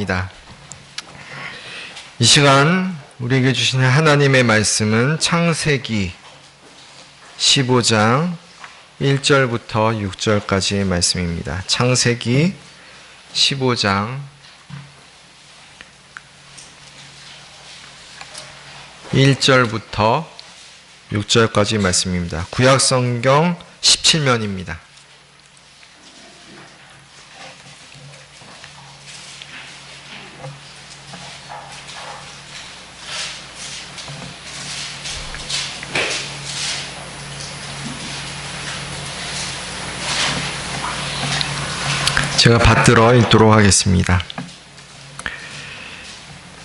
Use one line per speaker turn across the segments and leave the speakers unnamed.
기도합니다. 이 시간 우리에게 주시는 하나님의 말씀은 창세기 15장 1절부터 6절까지의 말씀입니다. 창세기 15장 1절부터 6절까지 말씀입니다. 구약성경 17면입니다. 제가 받들어 읽도록 하겠습니다.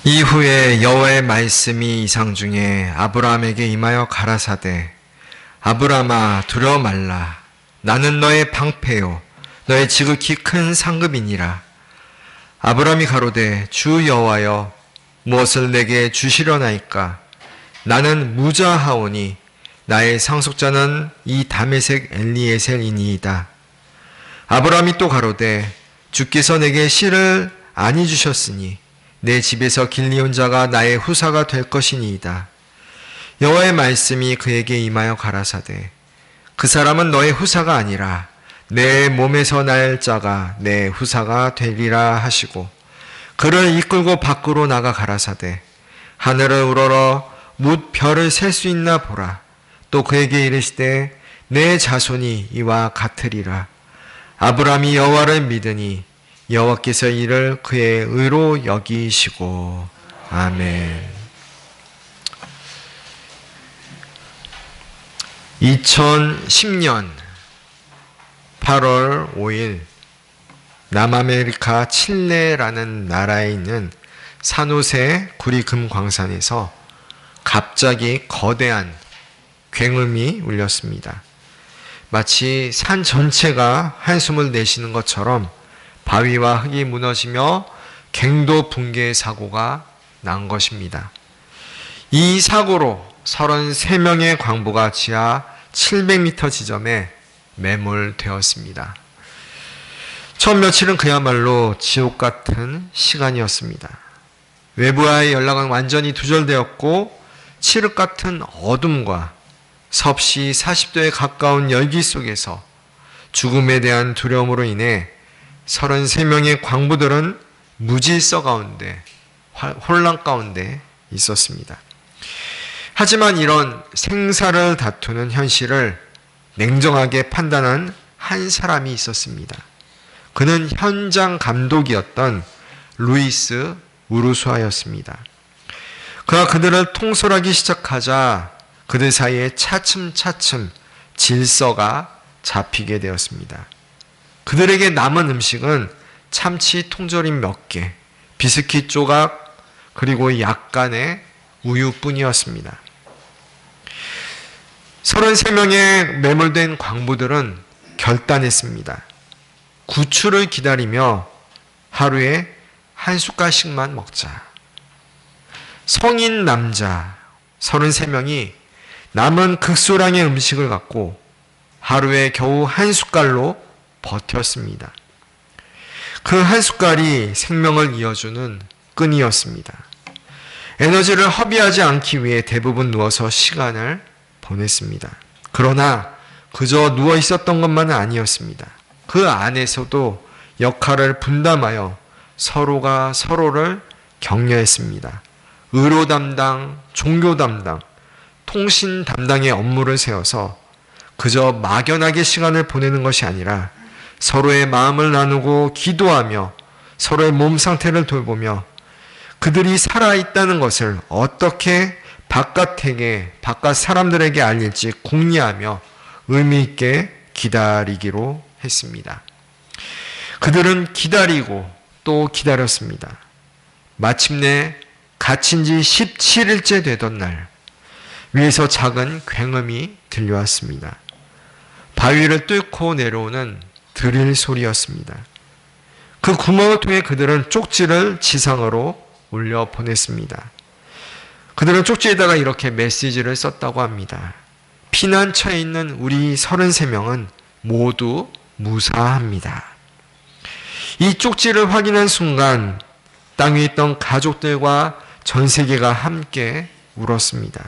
이후에 여호와의 말씀이 이상 중에 아브라함에게 임하여 가라사대 아브라함아 두려워 말라. 나는 너의 방패요 너의 지극히 큰 상급이니라. 아브라함이 가로되 주 여호와여 무엇을 내게 주시려나이까. 나는 무자하오니 나의 상속자는 이 다메섹 엘리에셀이니이다. 아브라함이 또 가로되 주께서 내게 씨를 아니 주셨으니 내 집에서 길리온 자가 나의 후사가 될 것이니이다. 여호와의 말씀이 그에게 임하여 가라사대 그 사람은 너의 후사가 아니라 내 몸에서 날 자가 내 후사가 되리라 하시고 그를 이끌고 밖으로 나가 가라사대 하늘을 우러러 뭇 별을 셀 수 있나 보라. 또 그에게 이르시되 내 자손이 이와 같으리라. 아브라함이 여호와를 믿으니 여호와께서 이를 그의 의로 여기시고. 아멘. 2010년 8월 5일 남아메리카 칠레라는 나라에 있는 산호세 구리금광산에서 갑자기 거대한 굉음이 울렸습니다. 마치 산 전체가 한숨을 내쉬는 것처럼 바위와 흙이 무너지며 갱도 붕괴 사고가 난 것입니다. 이 사고로 33명의 광부가 지하 700m 지점에 매몰되었습니다. 첫 며칠은 그야말로 지옥 같은 시간이었습니다. 외부와의 연락은 완전히 두절되었고 칠흑 같은 어둠과 섭씨 40도에 가까운 열기 속에서 죽음에 대한 두려움으로 인해 33명의 광부들은 무질서 가운데, 혼란 가운데 있었습니다. 하지만 이런 생사를 다투는 현실을 냉정하게 판단한 한 사람이 있었습니다. 그는 현장 감독이었던 루이스 우르수아였습니다. 그가 그들을 통솔하기 시작하자 그들 사이에 차츰차츰 질서가 잡히게 되었습니다. 그들에게 남은 음식은 참치 통조림 몇 개, 비스킷 조각, 그리고 약간의 우유뿐이었습니다. 33명의 매몰된 광부들은 결단했습니다. 구출을 기다리며 하루에 한 숟갈씩만 먹자. 성인 남자 33명이 남은 극소량의 음식을 갖고 하루에 겨우 한 숟갈로 버텼습니다. 그 한 숟갈이 생명을 이어주는 끈이었습니다. 에너지를 허비하지 않기 위해 대부분 누워서 시간을 보냈습니다. 그러나 그저 누워 있었던 것만은 아니었습니다. 그 안에서도 역할을 분담하여 서로가 서로를 격려했습니다. 의료 담당, 종교 담당, 통신 담당의 업무를 세워서 그저 막연하게 시간을 보내는 것이 아니라 서로의 마음을 나누고 기도하며 서로의 몸 상태를 돌보며 그들이 살아있다는 것을 어떻게 바깥 사람들에게 알릴지 궁리하며 의미있게 기다리기로 했습니다. 그들은 기다리고 또 기다렸습니다. 마침내 갇힌 지 17일째 되던 날 위에서 작은 굉음이 들려왔습니다. 바위를 뚫고 내려오는 드릴 소리였습니다. 그 구멍을 통해 그들은 쪽지를 지상으로 올려 보냈습니다. 그들은 쪽지에다가 이렇게 메시지를 썼다고 합니다. 피난처에 있는 우리 33명은 모두 무사합니다. 이 쪽지를 확인한 순간 땅 위에 있던 가족들과 전 세계가 함께 울었습니다.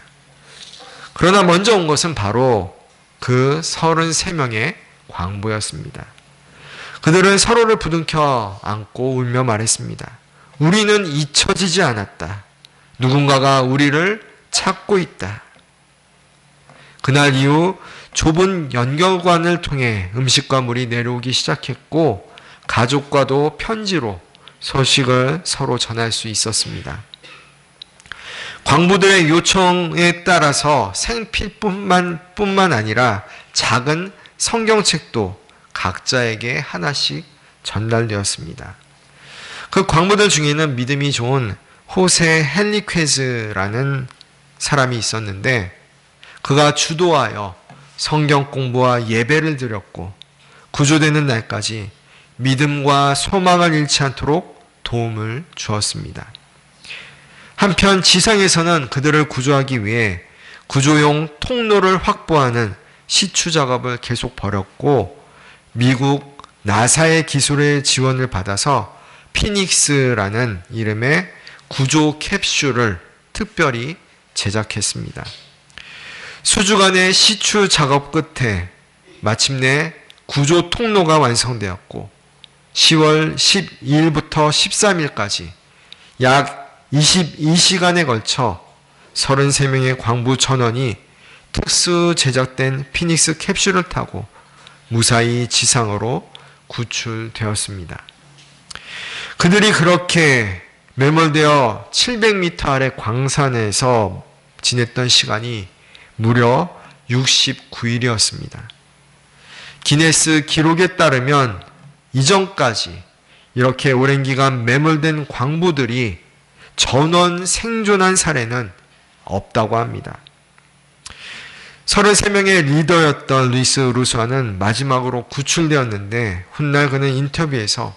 그러나 먼저 온 것은 바로 그 33명의 광부였습니다. 그들은 서로를 부둥켜 안고 울며 말했습니다. 우리는 잊혀지지 않았다. 누군가가 우리를 찾고 있다. 그날 이후 좁은 연결관을 통해 음식과 물이 내려오기 시작했고 가족과도 편지로 소식을 서로 전할 수 있었습니다. 광부들의 요청에 따라서 생필뿐만 아니라 작은 성경책도 각자에게 하나씩 전달되었습니다. 그 광부들 중에는 믿음이 좋은 호세 헨리퀘즈라는 사람이 있었는데 그가 주도하여 성경 공부와 예배를 드렸고 구조되는 날까지 믿음과 소망을 잃지 않도록 도움을 주었습니다. 한편 지상에서는 그들을 구조하기 위해 구조용 통로를 확보하는 시추 작업을 계속 벌였고 미국 나사의 기술의 지원을 받아서 피닉스라는 이름의 구조 캡슐을 특별히 제작했습니다. 수주간의 시추 작업 끝에 마침내 구조 통로가 완성되었고 10월 12일부터 13일까지 약 22시간에 걸쳐 33명의 광부 전원이 특수 제작된 피닉스 캡슐을 타고 무사히 지상으로 구출되었습니다. 그들이 그렇게 매몰되어 700m 아래 광산에서 지냈던 시간이 무려 69일이었습니다. 기네스 기록에 따르면 이전까지 이렇게 오랜 기간 매몰된 광부들이 전원 생존한 사례는 없다고 합니다. 33명의 리더였던 루이스 루소아는 마지막으로 구출되었는데 훗날 그는 인터뷰에서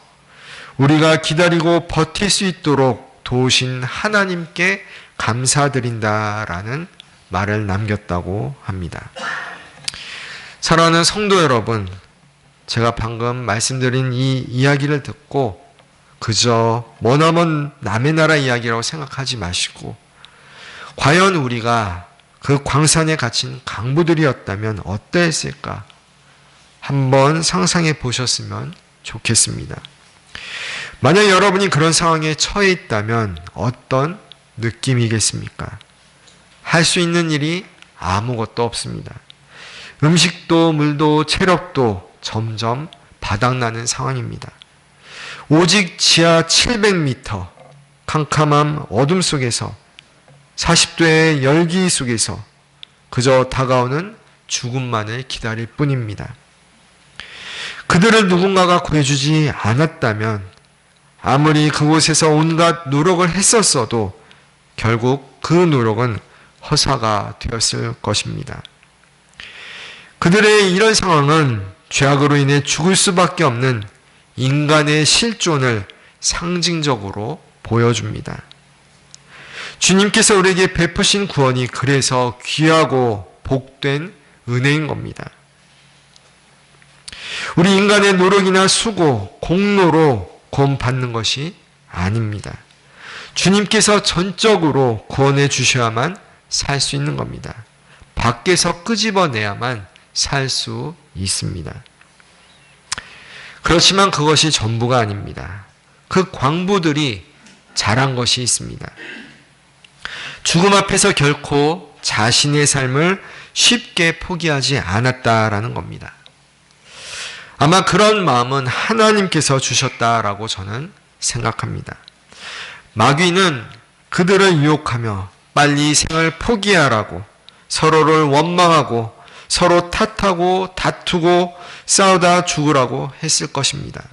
우리가 기다리고 버틸 수 있도록 도우신 하나님께 감사드린다라는 말을 남겼다고 합니다. 사랑하는 성도 여러분, 제가 방금 말씀드린 이 이야기를 듣고 그저 머나먼 남의 나라 이야기라고 생각하지 마시고 과연 우리가 그 광산에 갇힌 강부들이었다면 어떠했을까 한번 상상해 보셨으면 좋겠습니다. 만약 여러분이 그런 상황에 처해 있다면 어떤 느낌이겠습니까? 할 수 있는 일이 아무것도 없습니다. 음식도 물도 체력도 점점 바닥나는 상황입니다. 오직 지하 700m 캄캄한 어둠 속에서 40도의 열기 속에서 그저 다가오는 죽음만을 기다릴 뿐입니다. 그들을 누군가가 구해주지 않았다면 아무리 그곳에서 온갖 노력을 했었어도 결국 그 노력은 허사가 되었을 것입니다. 그들의 이런 상황은 죄악으로 인해 죽을 수밖에 없는 인간의 실존을 상징적으로 보여줍니다. 주님께서 우리에게 베푸신 구원이 그래서 귀하고 복된 은혜인 겁니다. 우리 인간의 노력이나 수고, 공로로 구원받는 것이 아닙니다. 주님께서 전적으로 구원해 주셔야만 살 수 있는 겁니다. 밖에서 끄집어내야만 살 수 있습니다. 그렇지만 그것이 전부가 아닙니다. 그 광부들이 잘한 것이 있습니다. 죽음 앞에서 결코 자신의 삶을 쉽게 포기하지 않았다라는 겁니다. 아마 그런 마음은 하나님께서 주셨다라고 저는 생각합니다. 마귀는 그들을 유혹하며 빨리 생을 포기하라고 서로를 원망하고 서로 탓하고 다투고 싸우다 죽으라고 했을 것입니다.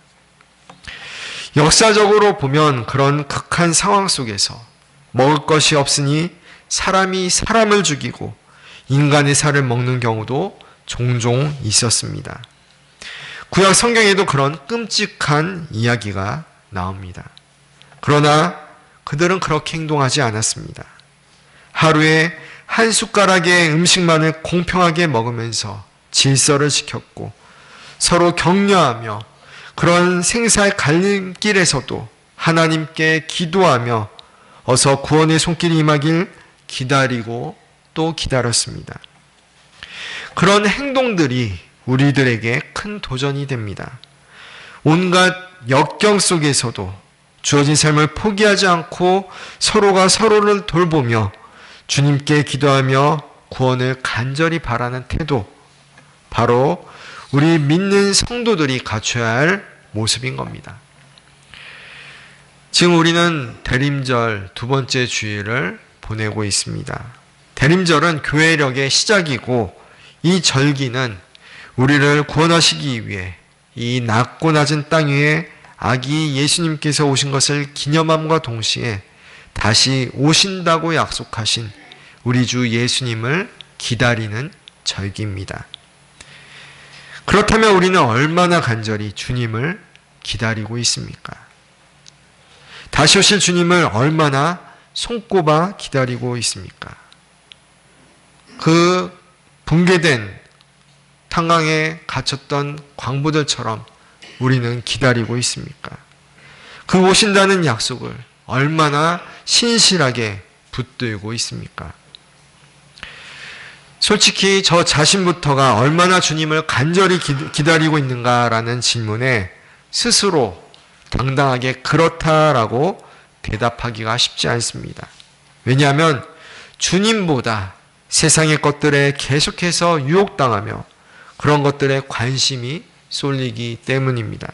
역사적으로 보면 그런 극한 상황 속에서 먹을 것이 없으니 사람이 사람을 죽이고 인간의 살을 먹는 경우도 종종 있었습니다. 구약 성경에도 그런 끔찍한 이야기가 나옵니다. 그러나 그들은 그렇게 행동하지 않았습니다. 하루에 한 숟가락의 음식만을 공평하게 먹으면서 질서를 지켰고 서로 격려하며 그런 생사의 갈림길에서도 하나님께 기도하며 어서 구원의 손길이 임하길 기다리고 또 기다렸습니다. 그런 행동들이 우리들에게 큰 도전이 됩니다. 온갖 역경 속에서도 주어진 삶을 포기하지 않고 서로가 서로를 돌보며 주님께 기도하며 구원을 간절히 바라는 태도, 바로 우리 믿는 성도들이 갖춰야 할 모습인 겁니다. 지금 우리는 대림절 두 번째 주일을 보내고 있습니다. 대림절은 교회력의 시작이고 이 절기는 우리를 구원하시기 위해 이 낮고 낮은 땅 위에 아기 예수님께서 오신 것을 기념함과 동시에 다시 오신다고 약속하신 우리 주 예수님을 기다리는 절기입니다. 그렇다면 우리는 얼마나 간절히 주님을 기다리고 있습니까? 다시 오실 주님을 얼마나 손꼽아 기다리고 있습니까? 그 붕괴된 탄광에 갇혔던 광부들처럼 우리는 기다리고 있습니까? 그 오신다는 약속을 얼마나 신실하게 붙들고 있습니까? 솔직히 저 자신부터가 얼마나 주님을 간절히 기다리고 있는가라는 질문에 스스로 당당하게 그렇다라고 대답하기가 쉽지 않습니다. 왜냐하면 주님보다 세상의 것들에 계속해서 유혹당하며 그런 것들에 관심이 쏠리기 때문입니다.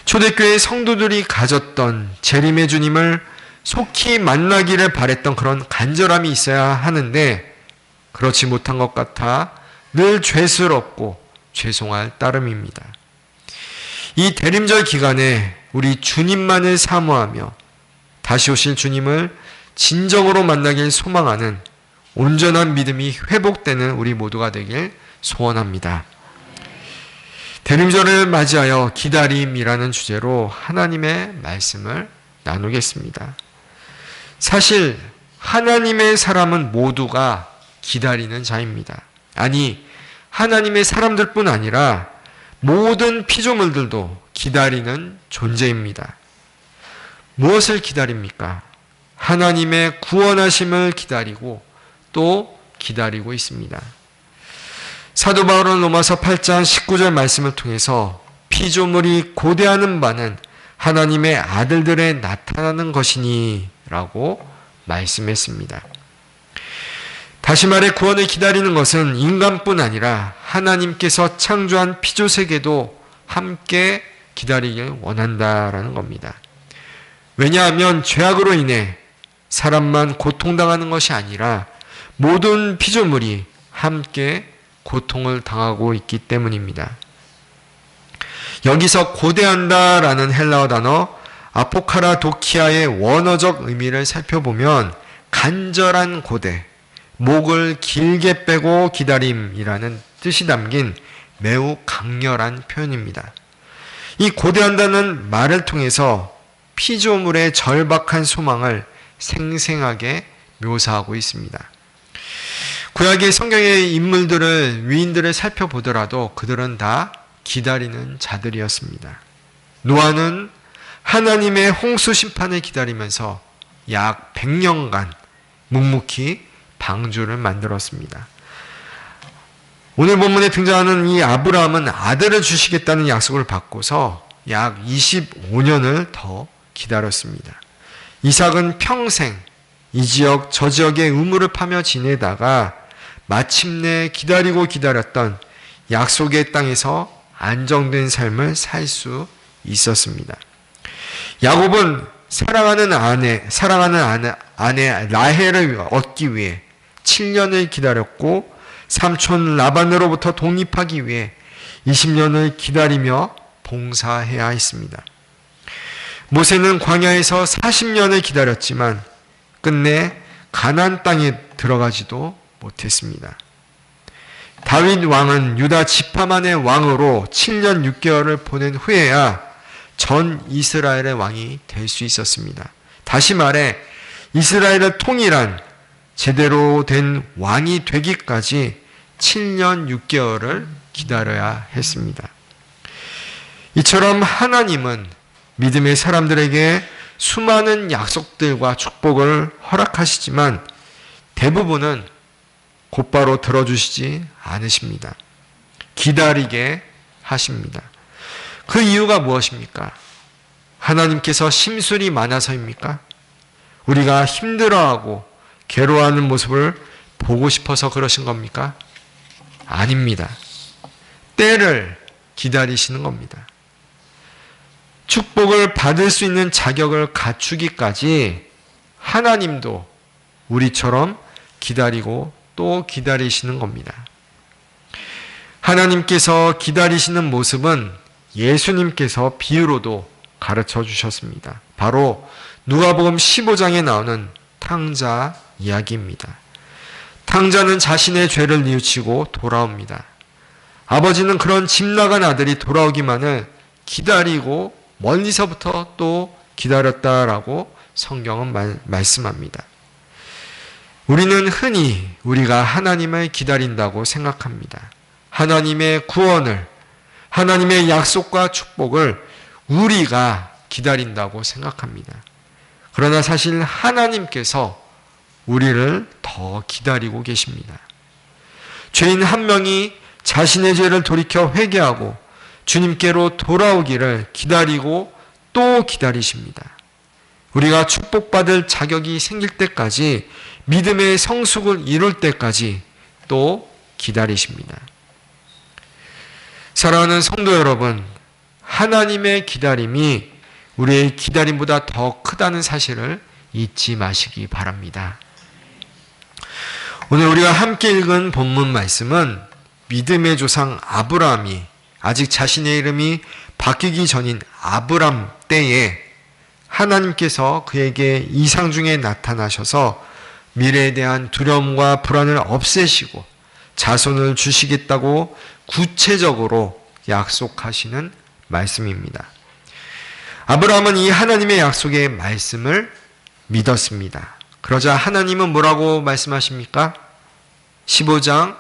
초대교회 성도들이 가졌던 재림의 주님을 속히 만나기를 바랬던 그런 간절함이 있어야 하는데 그렇지 못한 것 같아 늘 죄스럽고 죄송할 따름입니다. 이 대림절 기간에 우리 주님만을 사모하며 다시 오실 주님을 진정으로 만나길 소망하는 온전한 믿음이 회복되는 우리 모두가 되길 소원합니다. 대림절을 맞이하여 기다림이라는 주제로 하나님의 말씀을 나누겠습니다. 사실 하나님의 사람은 모두가 기다리는 자입니다. 아니, 하나님의 사람들뿐 아니라 모든 피조물들도 기다리는 존재입니다. 무엇을 기다립니까? 하나님의 구원하심을 기다리고 또 기다리고 있습니다. 사도 바울은 로마서 8장 19절 말씀을 통해서 피조물이 고대하는 바는 하나님의 아들들에 나타나는 것이니 라고 말씀했습니다. 다시 말해 구원을 기다리는 것은 인간뿐 아니라 하나님께서 창조한 피조세계도 함께 기다리길 원한다라는 겁니다. 왜냐하면 죄악으로 인해 사람만 고통당하는 것이 아니라 모든 피조물이 함께 고통을 당하고 있기 때문입니다. 여기서 고대한다라는 헬라어 단어 아포카라도키아의 원어적 의미를 살펴보면 간절한 고대, 목을 길게 빼고 기다림이라는 뜻이 담긴 매우 강렬한 표현입니다. 이 고대한다는 말을 통해서 피조물의 절박한 소망을 생생하게 묘사하고 있습니다. 구약의 성경의 인물들을, 위인들을 살펴보더라도 그들은 다 기다리는 자들이었습니다. 노아는 하나님의 홍수 심판을 기다리면서 약 100년간 묵묵히 방주를 만들었습니다. 오늘 본문에 등장하는 이 아브라함은 아들을 주시겠다는 약속을 받고서 약 25년을 더 기다렸습니다. 이삭은 평생 이 지역 저 지역의 우물을 파며 지내다가 마침내 기다리고 기다렸던 약속의 땅에서 안정된 삶을 살 수 있었습니다. 야곱은 사랑하는 아내 라헬을 얻기 위해 7년을 기다렸고 삼촌 라반으로부터 독립하기 위해 20년을 기다리며 봉사해야 했습니다. 모세는 광야에서 40년을 기다렸지만 끝내 가나안 땅에 들어가지도 못했습니다. 다윗 왕은 유다 지파만의 왕으로 7년 6개월을 보낸 후에야 전 이스라엘의 왕이 될 수 있었습니다. 다시 말해 이스라엘을 통일한 제대로 된 왕이 되기까지 7년 6개월을 기다려야 했습니다. 이처럼 하나님은 믿음의 사람들에게 수많은 약속들과 축복을 허락하시지만 대부분은 곧바로 들어주시지 않으십니다. 기다리게 하십니다. 그 이유가 무엇입니까? 하나님께서 심술이 많아서입니까? 우리가 힘들어하고 괴로워하는 모습을 보고 싶어서 그러신 겁니까? 아닙니다. 때를 기다리시는 겁니다. 축복을 받을 수 있는 자격을 갖추기까지 하나님도 우리처럼 기다리고 또 기다리시는 겁니다. 하나님께서 기다리시는 모습은 예수님께서 비유로도 가르쳐 주셨습니다. 바로 누가복음 15장에 나오는 탕자 이야기입니다. 탕자는 자신의 죄를 뉘우치고 돌아옵니다. 아버지는 그런 집 나간 아들이 돌아오기만을 기다리고 멀리서부터 또 기다렸다라고 성경은 말씀합니다. 우리는 흔히 우리가 하나님을 기다린다고 생각합니다. 하나님의 구원을, 하나님의 약속과 축복을 우리가 기다린다고 생각합니다. 그러나 사실 하나님께서 우리를 더 기다리고 계십니다. 죄인 한 명이 자신의 죄를 돌이켜 회개하고 주님께로 돌아오기를 기다리고 또 기다리십니다. 우리가 축복받을 자격이 생길 때까지, 믿음의 성숙을 이룰 때까지 또 기다리십니다. 사랑하는 성도 여러분, 하나님의 기다림이 우리의 기다림보다 더 크다는 사실을 잊지 마시기 바랍니다. 오늘 우리가 함께 읽은 본문 말씀은 믿음의 조상 아브라함이 아직 자신의 이름이 바뀌기 전인 아브람 때에 하나님께서 그에게 이상 중에 나타나셔서 미래에 대한 두려움과 불안을 없애시고 자손을 주시겠다고 구체적으로 약속하시는 말씀입니다. 아브라함은 이 하나님의 약속의 말씀을 믿었습니다. 그러자 하나님은 뭐라고 말씀하십니까? 15장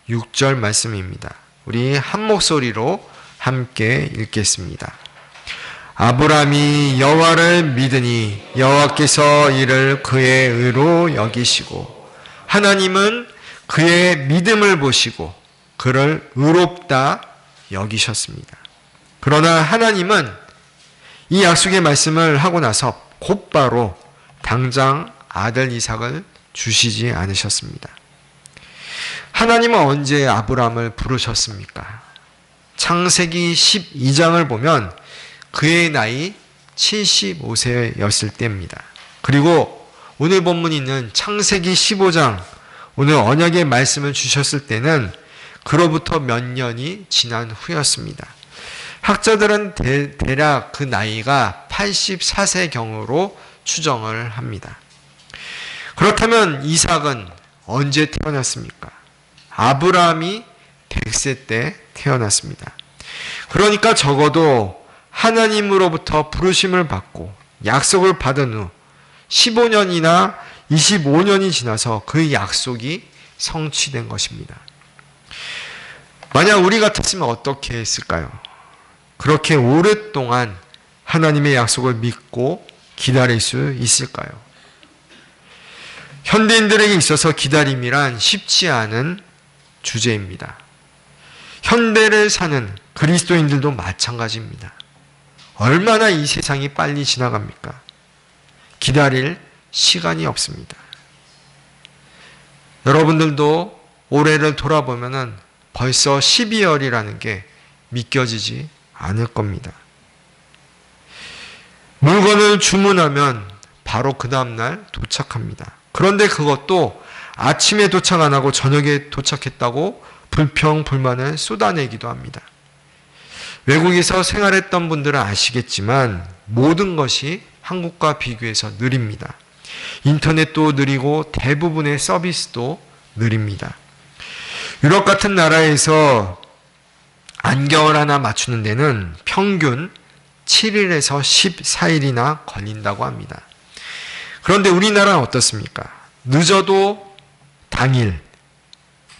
6절 말씀입니다. 우리 한 목소리로 함께 읽겠습니다. 아브라함이 여호와를 믿으니 여호와께서 이를 그의 의로 여기시고 하나님은 그의 믿음을 보시고 그를 의롭다 여기셨습니다. 그러나 하나님은 이 약속의 말씀을 하고 나서 곧바로 당장 아들 이삭을 주시지 않으셨습니다. 하나님은 언제 아브라함을 부르셨습니까? 창세기 12장을 보면 그의 나이 75세였을 때입니다. 그리고 오늘 본문이 있는 창세기 15장, 오늘 언약의 말씀을 주셨을 때는 그로부터 몇 년이 지난 후였습니다. 학자들은 대략 그 나이가 84세경으로 추정을 합니다. 그렇다면 이삭은 언제 태어났습니까? 아브라함이 100세 때 태어났습니다. 그러니까 적어도 하나님으로부터 부르심을 받고 약속을 받은 후 15년이나 25년이 지나서 그 약속이 성취된 것입니다. 만약 우리 같았으면 어떻게 했을까요? 그렇게 오랫동안 하나님의 약속을 믿고 기다릴 수 있을까요? 현대인들에게 있어서 기다림이란 쉽지 않은 주제입니다. 현대를 사는 그리스도인들도 마찬가지입니다. 얼마나 이 세상이 빨리 지나갑니까? 기다릴 시간이 없습니다. 여러분들도 올해를 돌아보면 벌써 12월이라는 게 믿겨지지 않을 겁니다. 물건을 주문하면 바로 그 다음날 도착합니다. 그런데 그것도 아침에 도착 안 하고 저녁에 도착했다고 불평, 불만을 쏟아내기도 합니다. 외국에서 생활했던 분들은 아시겠지만 모든 것이 한국과 비교해서 느립니다. 인터넷도 느리고 대부분의 서비스도 느립니다. 유럽 같은 나라에서 안경을 하나 맞추는 데는 평균 7일에서 14일이나 걸린다고 합니다. 그런데 우리나라는 어떻습니까? 늦어도 당일,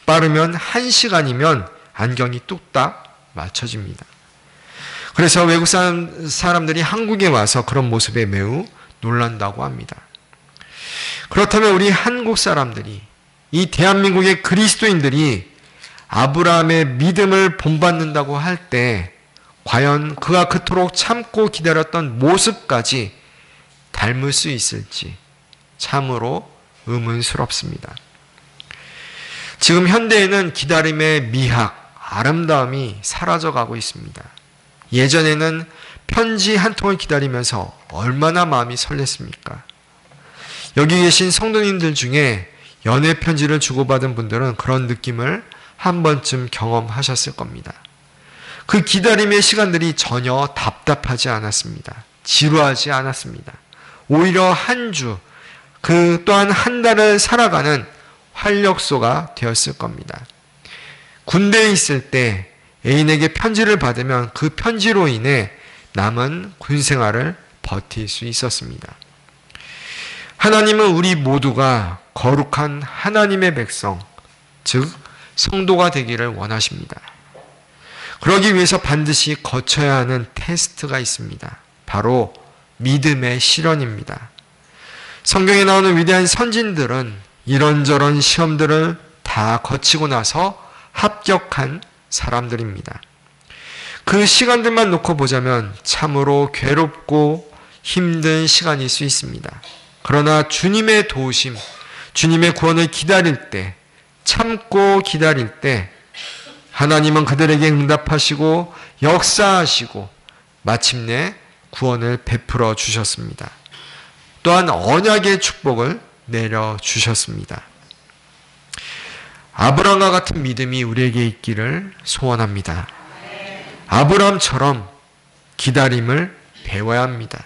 빠르면 1시간이면 안경이 뚝딱 맞춰집니다. 그래서 외국 사람들이 한국에 와서 그런 모습에 매우 놀란다고 합니다. 그렇다면 우리 한국 사람들이, 이 대한민국의 그리스도인들이 아브라함의 믿음을 본받는다고 할 때 과연 그가 그토록 참고 기다렸던 모습까지 닮을 수 있을지 참으로 의문스럽습니다. 지금 현대에는 기다림의 미학, 아름다움이 사라져가고 있습니다. 예전에는 편지 한 통을 기다리면서 얼마나 마음이 설렜습니까? 여기 계신 성도님들 중에 연애 편지를 주고받은 분들은 그런 느낌을 한 번쯤 경험하셨을 겁니다. 그 기다림의 시간들이 전혀 답답하지 않았습니다. 지루하지 않았습니다. 오히려 한 주, 그 또한 한 달을 살아가는 활력소가 되었을 겁니다. 군대에 있을 때 애인에게 편지를 받으면 그 편지로 인해 남은 군 생활을 버틸 수 있었습니다. 하나님은 우리 모두가 거룩한 하나님의 백성, 즉 성도가 되기를 원하십니다. 그러기 위해서 반드시 거쳐야 하는 테스트가 있습니다. 바로 믿음의 실현입니다. 성경에 나오는 위대한 선진들은 이런저런 시험들을 다 거치고 나서 합격한 사람들입니다. 그 시간들만 놓고 보자면 참으로 괴롭고 힘든 시간일 수 있습니다. 그러나 주님의 도우심, 주님의 구원을 기다릴 때, 참고 기다릴 때 하나님은 그들에게 응답하시고 역사하시고 마침내 구원을 베풀어 주셨습니다. 또한 언약의 축복을 내려주셨습니다. 아브라함과 같은 믿음이 우리에게 있기를 소원합니다. 아브라함처럼 기다림을 배워야 합니다.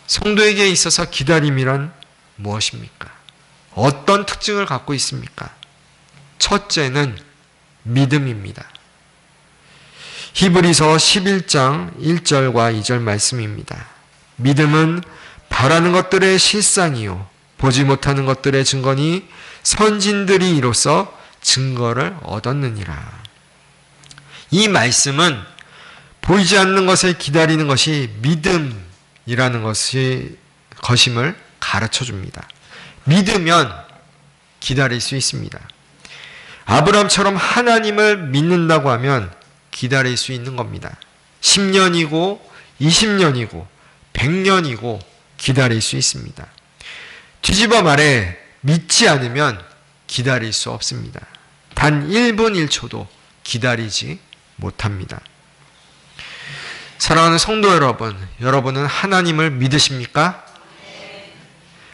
성도에게 있어서 기다림이란 무엇입니까? 어떤 특징을 갖고 있습니까? 첫째는 믿음입니다. 히브리서 11장 1절과 2절 말씀입니다. 믿음은 바라는 것들의 실상이요 보지 못하는 것들의 증거니 선진들이 이로써 증거를 얻었느니라. 이 말씀은 보이지 않는 것을 기다리는 것이 믿음이라는 것임을 가르쳐 줍니다. 믿으면 기다릴 수 있습니다. 아브라함처럼 하나님을 믿는다고 하면 기다릴 수 있는 겁니다. 10년이고 20년이고 100년이고 기다릴 수 있습니다. 뒤집어 말해 믿지 않으면 기다릴 수 없습니다. 단 1분 1초도 기다리지 못합니다. 사랑하는 성도 여러분, 여러분은 하나님을 믿으십니까?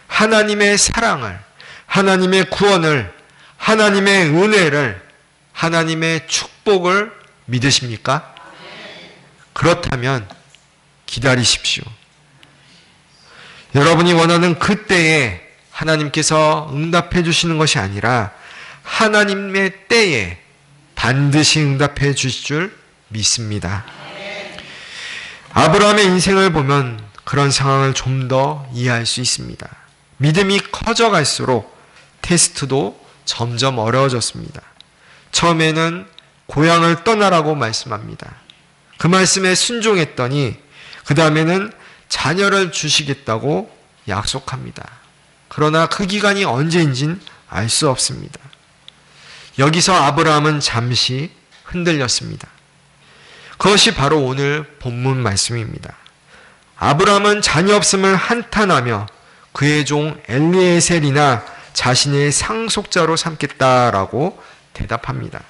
하나님의 사랑을, 하나님의 구원을, 하나님의 은혜를, 하나님의 축복을 믿으십니까? 그렇다면 기다리십시오. 여러분이 원하는 그때에 하나님께서 응답해 주시는 것이 아니라 하나님의 때에 반드시 응답해 주실 줄 믿습니다. 아브라함의 인생을 보면 그런 상황을 좀 더 이해할 수 있습니다. 믿음이 커져갈수록 테스트도 점점 어려워졌습니다. 처음에는 고향을 떠나라고 말씀합니다. 그 말씀에 순종했더니 그 다음에는 자녀를 주시겠다고 약속합니다. 그러나 그 기간이 언제인지는 알 수 없습니다. 여기서 아브라함은 잠시 흔들렸습니다. 그것이 바로 오늘 본문 말씀입니다. 아브라함은 자녀 없음을 한탄하며 그의 종 엘리에셀이나 자신의 상속자로 삼겠다라고 대답합니다.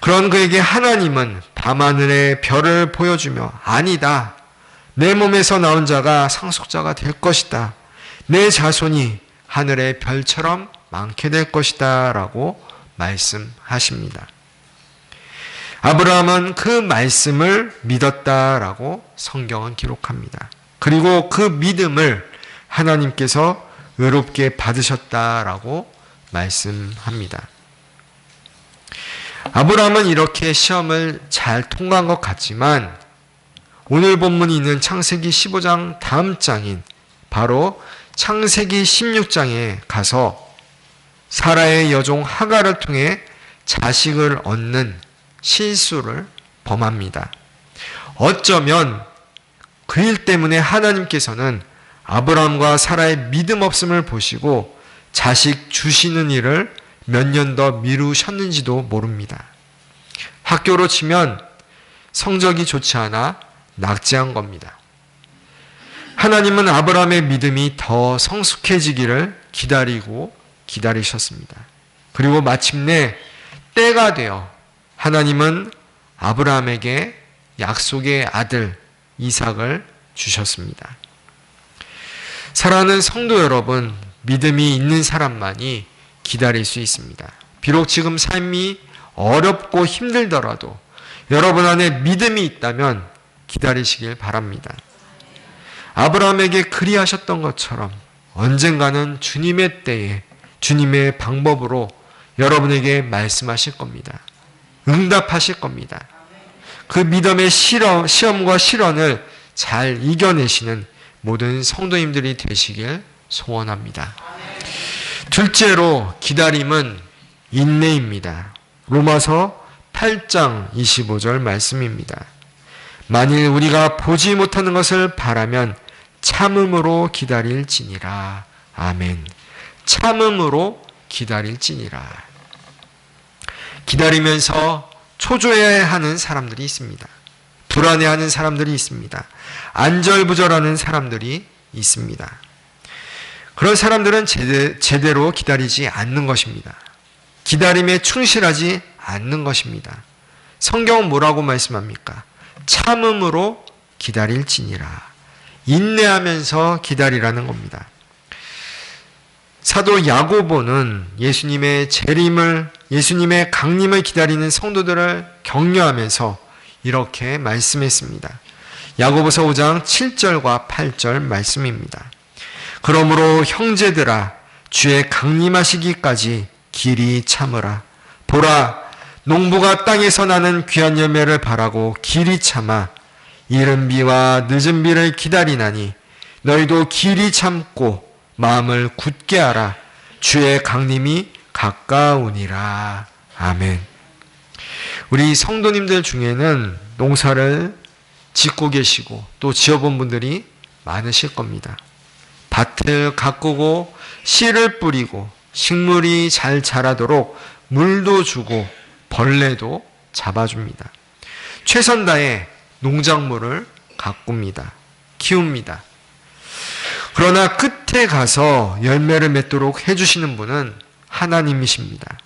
그런 그에게 하나님은 밤하늘의 별을 보여주며 아니다. 내 몸에서 나온 자가 상속자가 될 것이다. 내 자손이 하늘의 별처럼 많게 될 것이다 라고 말씀하십니다. 아브라함은 그 말씀을 믿었다라고 성경은 기록합니다. 그리고 그 믿음을 하나님께서 의롭게 받으셨다라고 말씀합니다. 아브라함은 이렇게 시험을 잘 통과한 것 같지만 오늘 본문이 있는 창세기 15장 다음 장인 바로 창세기 16장에 가서 사라의 여종 하갈을 통해 자식을 얻는 실수를 범합니다. 어쩌면 그 일 때문에 하나님께서는 아브라함과 사라의 믿음 없음을 보시고 자식 주시는 일을 몇 년 더 미루셨는지도 모릅니다. 학교로 치면 성적이 좋지 않아 낙제한 겁니다. 하나님은 아브라함의 믿음이 더 성숙해지기를 기다리셨습니다. 그리고 마침내 때가 되어 하나님은 아브라함에게 약속의 아들 이삭을 주셨습니다. 사랑하는 성도 여러분, 믿음이 있는 사람만이 기다릴 수 있습니다. 비록 지금 삶이 어렵고 힘들더라도 여러분 안에 믿음이 있다면 기다리시길 바랍니다. 아브라함에게 그리하셨던 것처럼 언젠가는 주님의 때에 주님의 방법으로 여러분에게 말씀하실 겁니다. 응답하실 겁니다. 그 믿음의 시험과 실언을 잘 이겨내시는 모든 성도님들이 되시길 소원합니다. 둘째로 기다림은 인내입니다. 로마서 8장 25절 말씀입니다. 만일 우리가 보지 못하는 것을 바라면 참음으로 기다릴지니라. 아멘. 참음으로 기다릴지니라. 기다리면서 초조해하는 사람들이 있습니다. 불안해하는 사람들이 있습니다. 안절부절하는 사람들이 있습니다. 그런 사람들은 제대로 기다리지 않는 것입니다. 기다림에 충실하지 않는 것입니다. 성경은 뭐라고 말씀합니까? 참음으로 기다릴지니라. 인내하면서 기다리라는 겁니다. 사도 야고보는 예수님의 재림을, 예수님의 강림을 기다리는 성도들을 격려하면서 이렇게 말씀했습니다. 야고보서 5장 7절과 8절 말씀입니다. 그러므로 형제들아, 주의 강림하시기까지 길이 참으라. 보라, 농부가 땅에서 나는 귀한 열매를 바라고 길이 참아 이른 비와 늦은 비를 기다리나니 너희도 길이 참고 마음을 굳게 하라. 주의 강림이 가까우니라. 아멘. 우리 성도님들 중에는 농사를 짓고 계시고 또 지어본 분들이 많으실 겁니다. 밭을 가꾸고 씨를 뿌리고 식물이 잘 자라도록 물도 주고 벌레도 잡아줍니다. 최선 다해 농작물을 가꿉니다. 키웁니다. 그러나 끝에 가서 열매를 맺도록 해주시는 분은 하나님이십니다.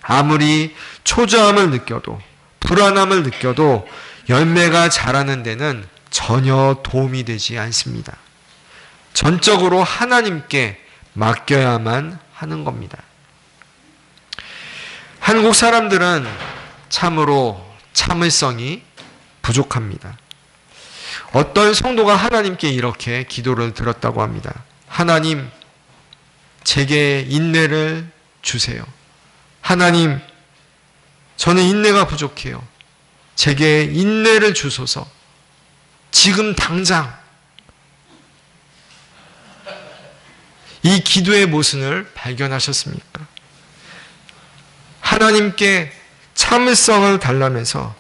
아무리 초조함을 느껴도 불안함을 느껴도 열매가 자라는 데는 전혀 도움이 되지 않습니다. 전적으로 하나님께 맡겨야만 하는 겁니다. 한국 사람들은 참으로 참을성이 부족합니다. 어떤 성도가 하나님께 이렇게 기도를 드렸다고 합니다. 하나님, 제게 인내를 주세요. 하나님, 저는 인내가 부족해요. 제게 인내를 주소서. 지금 당장. 이 기도의 모순을 발견하셨습니까? 하나님께 참을성을 달라면서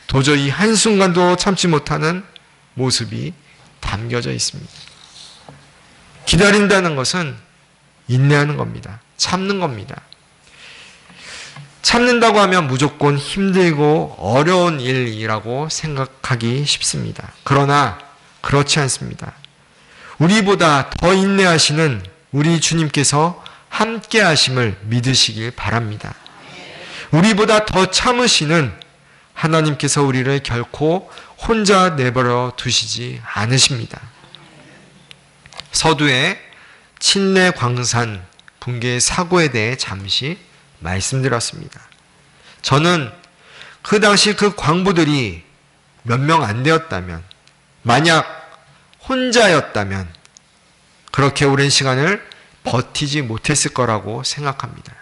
도저히 한순간도 참지 못하는 모습이 담겨져 있습니다. 기다린다는 것은 인내하는 겁니다. 참는 겁니다. 참는다고 하면 무조건 힘들고 어려운 일이라고 생각하기 쉽습니다. 그러나 그렇지 않습니다. 우리보다 더 인내하시는 우리 주님께서 함께 하심을 믿으시길 바랍니다. 우리보다 더 참으시는 하나님께서 우리를 결코 혼자 내버려 두시지 않으십니다. 서두에 칠레 광산 붕괴 사고에 대해 잠시 말씀드렸습니다. 저는 그 당시 그 광부들이 몇 명 안 되었다면, 만약 혼자였다면 그렇게 오랜 시간을 버티지 못했을 거라고 생각합니다.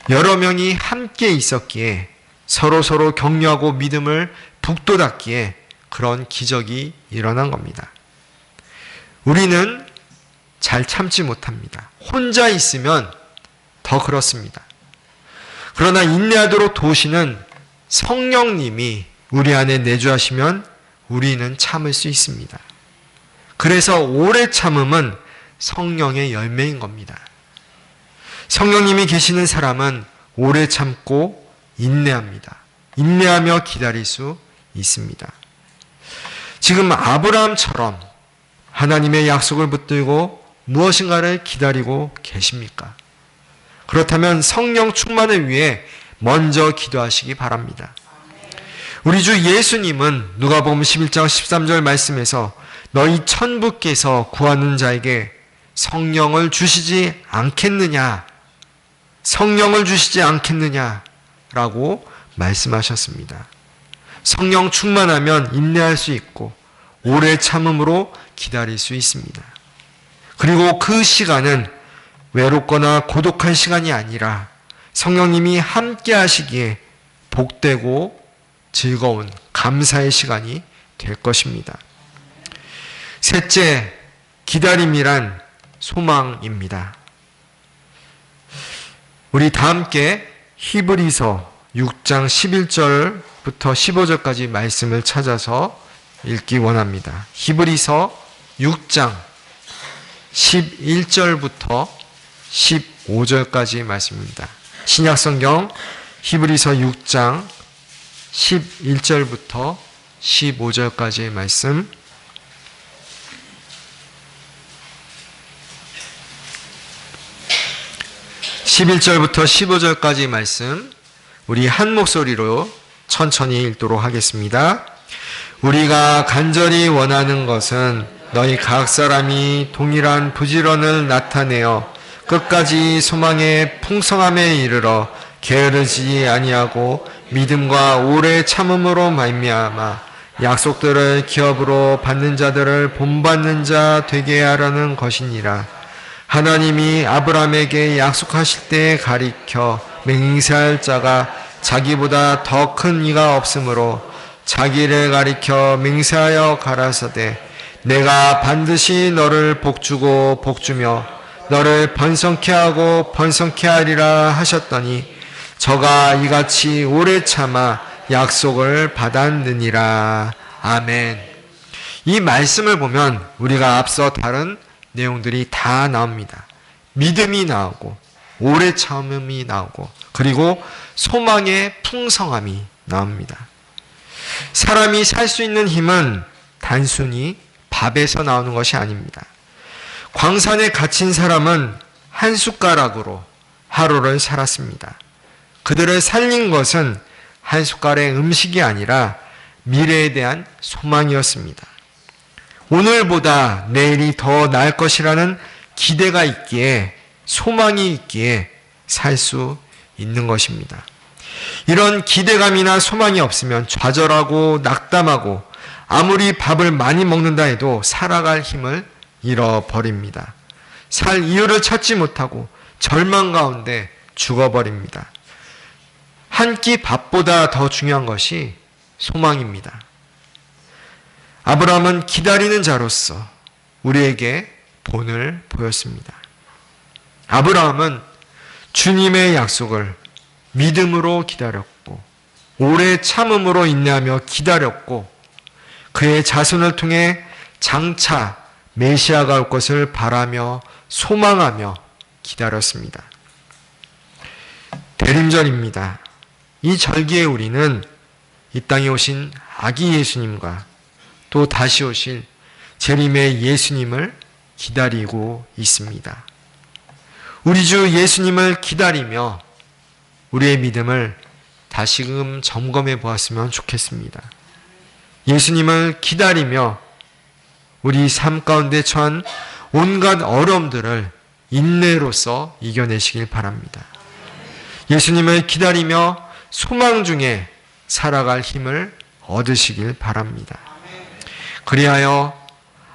여러 명이 함께 있었기에 서로 격려하고 믿음을 북돋았기에 그런 기적이 일어난 겁니다. 우리는 잘 참지 못합니다. 혼자 있으면 더 그렇습니다. 그러나 인내하도록 도우시는 성령님이 우리 안에 내주하시면 우리는 참을 수 있습니다. 그래서 오래 참음은 성령의 열매인 겁니다. 성령님이 계시는 사람은 오래 참고 인내합니다. 인내하며 기다릴 수 있습니다. 지금 아브라함처럼 하나님의 약속을 붙들고 무엇인가를 기다리고 계십니까? 그렇다면 성령 충만을 위해 먼저 기도하시기 바랍니다. 우리 주 예수님은 누가복음 11장 13절 말씀에서 너희 천부께서 구하는 자에게 성령을 주시지 않겠느냐, 성령을 주시지 않겠느냐라고 말씀하셨습니다. 성령 충만하면 인내할 수 있고 오래 참음으로 기다릴 수 있습니다. 그리고 그 시간은 외롭거나 고독한 시간이 아니라 성령님이 함께 하시기에 복되고 즐거운 감사의 시간이 될 것입니다. 셋째, 기다림이란 소망입니다. 우리 다 함께 히브리서 6장 11절부터 15절까지 말씀을 찾아서 읽기 원합니다. 히브리서 6장 11절부터 15절까지 말씀입니다. 신약성경 히브리서 6장 11절부터 15절까지의 말씀, (11절부터) (15절까지) 말씀 우리 한 목소리로 천천히 읽도록 하겠습니다. 우리가 간절히 원하는 것은 너희 각 사람이 동일한 부지런을 나타내어 끝까지 소망의 풍성함에 이르러 게으르지 아니하고 믿음과 오래 참음으로 말미암아 약속들을 기업으로 받는 자들을 본받는 자 되게 하라는 것이니라. 하나님이 아브라함에게 약속하실 때 가리켜 맹세할 자가 자기보다 더 큰 이가 없으므로 자기를 가리켜 맹세하여 가라사대 내가 반드시 너를 복주고 복주며 너를 번성케 하고 번성케 하리라 하셨더니 저가 이같이 오래 참아 약속을 받았느니라. 아멘. 이 말씀을 보면 우리가 앞서 다른 내용들이 다 나옵니다. 믿음이 나오고 오래 참음이 나오고 그리고 소망의 풍성함이 나옵니다. 사람이 살 수 있는 힘은 단순히 밥에서 나오는 것이 아닙니다. 광산에 갇힌 사람은 한 숟가락으로 하루를 살았습니다. 그들을 살린 것은 한 숟갈의 음식이 아니라 미래에 대한 소망이었습니다. 오늘보다 내일이 더 나을 것이라는 기대가 있기에, 소망이 있기에 살 수 있는 것입니다. 이런 기대감이나 소망이 없으면 좌절하고 낙담하고 아무리 밥을 많이 먹는다 해도 살아갈 힘을 잃어버립니다. 살 이유를 찾지 못하고 절망 가운데 죽어버립니다. 한 끼 밥보다 더 중요한 것이 소망입니다. 아브라함은 기다리는 자로서 우리에게 본을 보였습니다. 아브라함은 주님의 약속을 믿음으로 기다렸고 오래 참음으로 인내하며 기다렸고 그의 자손을 통해 장차 메시아가 올 것을 바라며 소망하며 기다렸습니다. 대림절입니다. 이 절기에 우리는 이 땅에 오신 아기 예수님과 또 다시 오실 재림의 예수님을 기다리고 있습니다. 우리 주 예수님을 기다리며 우리의 믿음을 다시금 점검해 보았으면 좋겠습니다. 예수님을 기다리며 우리 삶 가운데 처한 온갖 어려움들을 인내로서 이겨내시길 바랍니다. 예수님을 기다리며 소망 중에 살아갈 힘을 얻으시길 바랍니다. 그리하여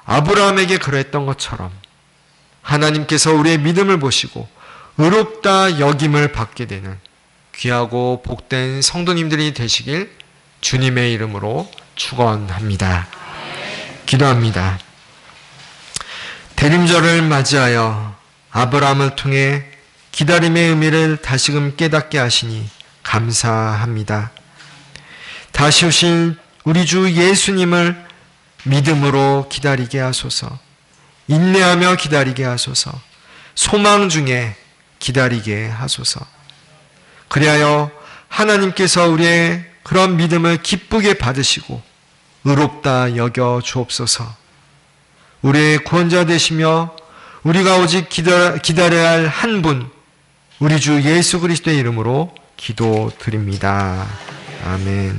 아브라함에게 그랬던 것처럼 하나님께서 우리의 믿음을 보시고 의롭다 여김을 받게 되는 귀하고 복된 성도님들이 되시길 주님의 이름으로 축원합니다. 기도합니다. 대림절을 맞이하여 아브라함을 통해 기다림의 의미를 다시금 깨닫게 하시니 감사합니다. 다시 오실 우리 주 예수님을 믿음으로 기다리게 하소서. 인내하며 기다리게 하소서. 소망 중에 기다리게 하소서. 그리하여 하나님께서 우리의 그런 믿음을 기쁘게 받으시고 의롭다 여겨 주옵소서. 우리의 구원자 되시며 우리가 오직 기다려야 할 한 분, 우리 주 예수 그리스도의 이름으로 기도드립니다. 아멘.